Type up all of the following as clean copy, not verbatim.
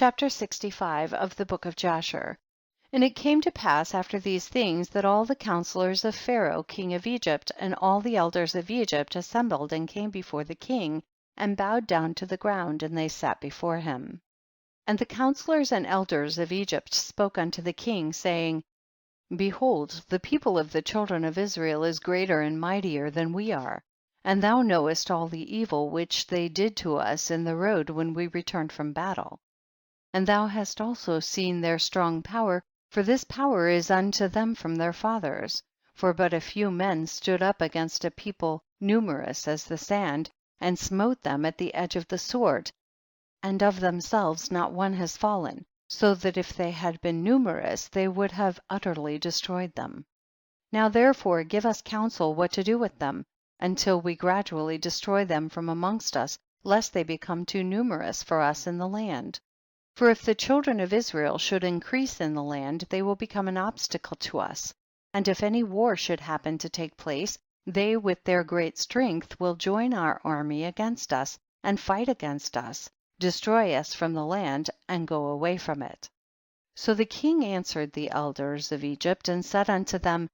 Chapter 65 of the Book of Jasher. And it came to pass after these things that all the counselors of Pharaoh king of Egypt and all the elders of Egypt assembled and came before the king and bowed down to the ground, and they sat before him. And the counselors and elders of Egypt spoke unto the king, saying, Behold, the people of the children of Israel is greater and mightier than we are, and thou knowest all the evil which they did to us in the road when we returned from battle. And thou hast also seen their strong power, for this power is unto them from their fathers. For but a few men stood up against a people numerous as the sand, and smote them at the edge of the sword, and of themselves not one has fallen, so that if they had been numerous they would have utterly destroyed them. Now therefore give us counsel what to do with them, until we gradually destroy them from amongst us, lest they become too numerous for us in the land. For if the children of Israel should increase in the land, they will become an obstacle to us. And if any war should happen to take place, they with their great strength will join our army against us, and fight against us, destroy us from the land, and go away from it. So the king answered the elders of Egypt and said unto them,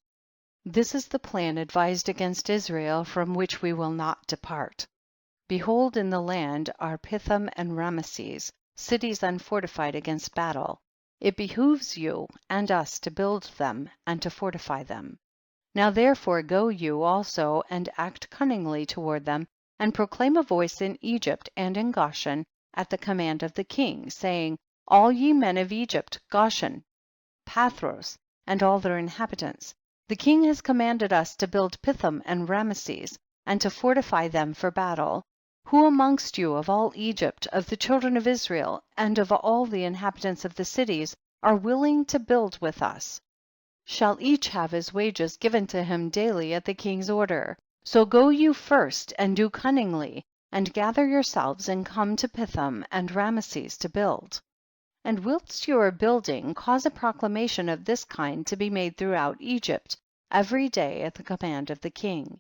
This is the plan advised against Israel, from which we will not depart. Behold, in the land are Pithom and Rameses, cities unfortified against battle. It behooves you and us to build them and to fortify them. Now therefore go you also and act cunningly toward them, and proclaim a voice in Egypt and in Goshen at the command of the king, saying, All ye men of Egypt, Goshen, Pathros, and all their inhabitants, the king has commanded us to build Pithom and Rameses, and to fortify them for battle. Who amongst you of all Egypt, of the children of Israel, and of all the inhabitants of the cities, are willing to build with us, shall each have his wages given to him daily at the king's order. So go you first and do cunningly, and gather yourselves and come to Pithom and Rameses to build. And whilst you are building, cause a proclamation of this kind to be made throughout Egypt, every day at the command of the king.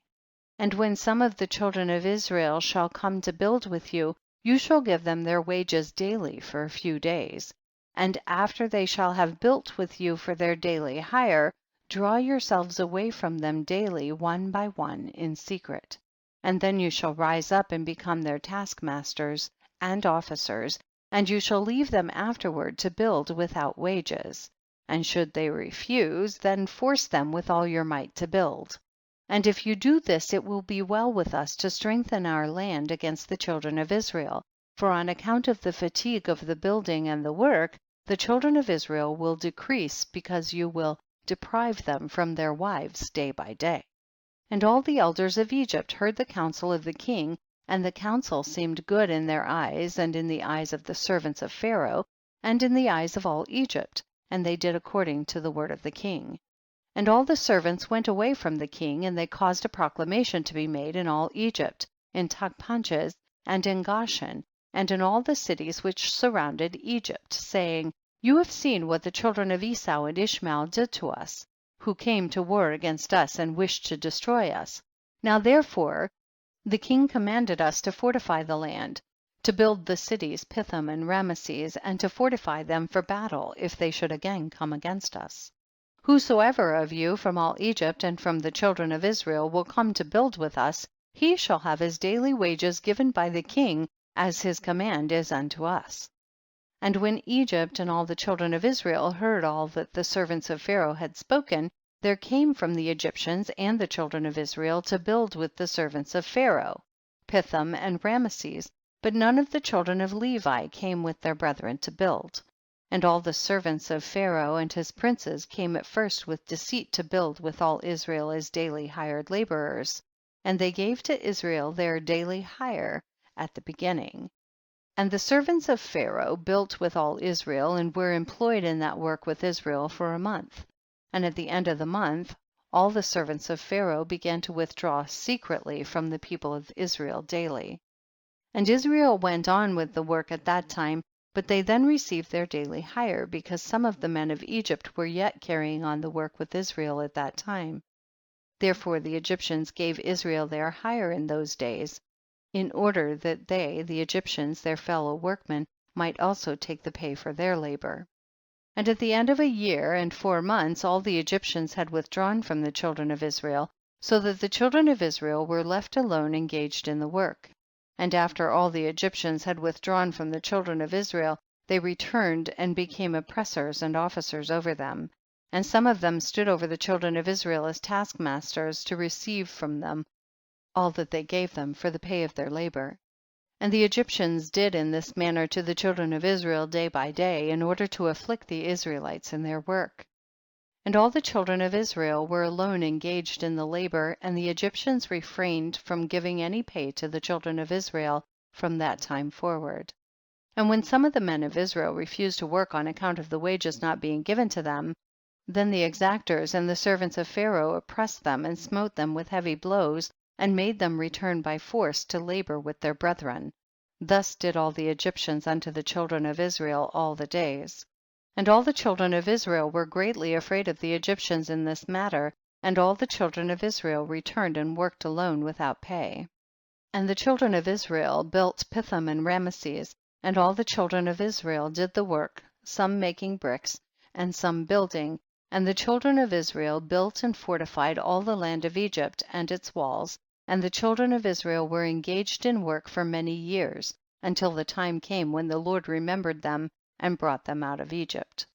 And when some of the children of Israel shall come to build with you, you shall give them their wages daily for a few days. And after they shall have built with you for their daily hire, draw yourselves away from them daily one by one in secret. And then you shall rise up and become their taskmasters and officers, and you shall leave them afterward to build without wages. And should they refuse, then force them with all your might to build. And if you do this, it will be well with us to strengthen our land against the children of Israel, for on account of the fatigue of the building and the work, the children of Israel will decrease, because you will deprive them from their wives day by day. And all the elders of Egypt heard the counsel of the king, and the counsel seemed good in their eyes, and in the eyes of the servants of Pharaoh, and in the eyes of all Egypt, and they did according to the word of the king. And all the servants went away from the king, and they caused a proclamation to be made in all Egypt, in Tachpanches, and in Goshen, and in all the cities which surrounded Egypt, saying, You have seen what the children of Esau and Ishmael did to us, who came to war against us and wished to destroy us. Now therefore the king commanded us to fortify the land, to build the cities Pithom and Rameses, and to fortify them for battle, if they should again come against us. Whosoever of you from all Egypt and from the children of Israel will come to build with us, he shall have his daily wages given by the king, as his command is unto us. And when Egypt and all the children of Israel heard all that the servants of Pharaoh had spoken, there came from the Egyptians and the children of Israel to build with the servants of Pharaoh, Pithom and Rameses, but none of the children of Levi came with their brethren to build. And all the servants of Pharaoh and his princes came at first with deceit to build with all Israel as daily hired laborers, and they gave to Israel their daily hire at the beginning. And the servants of Pharaoh built with all Israel, and were employed in that work with Israel for a month. And at the end of the month, all the servants of Pharaoh began to withdraw secretly from the people of Israel daily. And Israel went on with the work at that time, but they then received their daily hire, because some of the men of Egypt were yet carrying on the work with Israel at that time. Therefore the Egyptians gave Israel their hire in those days, in order that they, the Egyptians, their fellow workmen, might also take the pay for their labor. And at the end of 1 year and 4 months, all the Egyptians had withdrawn from the children of Israel, so that the children of Israel were left alone engaged in the work. And after all the Egyptians had withdrawn from the children of Israel, they returned and became oppressors and officers over them. And some of them stood over the children of Israel as taskmasters, to receive from them all that they gave them for the pay of their labor. And the Egyptians did in this manner to the children of Israel day by day, in order to afflict the Israelites in their work. And all the children of Israel were alone engaged in the labor, and the Egyptians refrained from giving any pay to the children of Israel from that time forward. And when some of the men of Israel refused to work on account of the wages not being given to them, then the exactors and the servants of Pharaoh oppressed them and smote them with heavy blows, and made them return by force to labor with their brethren. Thus did all the Egyptians unto the children of Israel all the days. And all the children of Israel were greatly afraid of the Egyptians in this matter, and all the children of Israel returned and worked alone without pay. And the children of Israel built Pithom and Rameses, and all the children of Israel did the work, some making bricks, and some building. And the children of Israel built and fortified all the land of Egypt and its walls, and the children of Israel were engaged in work for many years, until the time came when the Lord remembered them and brought them out of Egypt.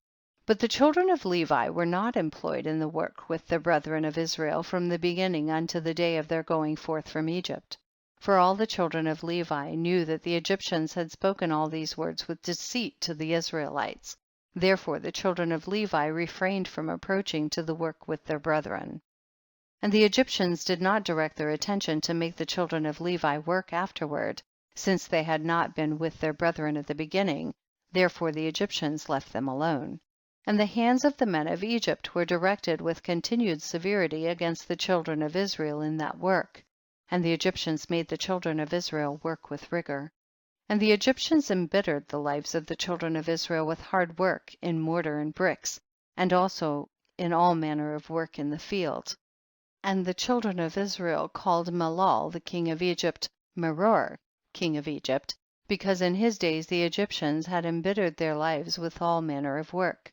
But the children of Levi were not employed in the work with the brethren of Israel from the beginning unto the day of their going forth from Egypt. For all the children of Levi knew that the Egyptians had spoken all these words with deceit to the Israelites. Therefore the children of Levi refrained from approaching to the work with their brethren. And the Egyptians did not direct their attention to make the children of Levi work afterward, since they had not been with their brethren at the beginning. Therefore the Egyptians left them alone. And the hands of the men of Egypt were directed with continued severity against the children of Israel in that work. And the Egyptians made the children of Israel work with rigor. And the Egyptians embittered the lives of the children of Israel with hard work in mortar and bricks, and also in all manner of work in the field. And the children of Israel called Melol the king of Egypt Meror, king of Egypt, because in his days the Egyptians had embittered their lives with all manner of work.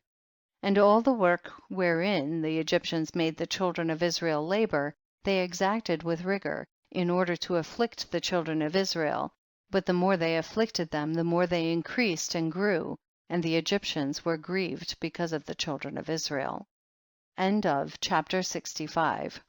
And all the work wherein the Egyptians made the children of Israel labor, they exacted with rigor, in order to afflict the children of Israel. But the more they afflicted them, the more they increased and grew, and the Egyptians were grieved because of the children of Israel. End of chapter 65.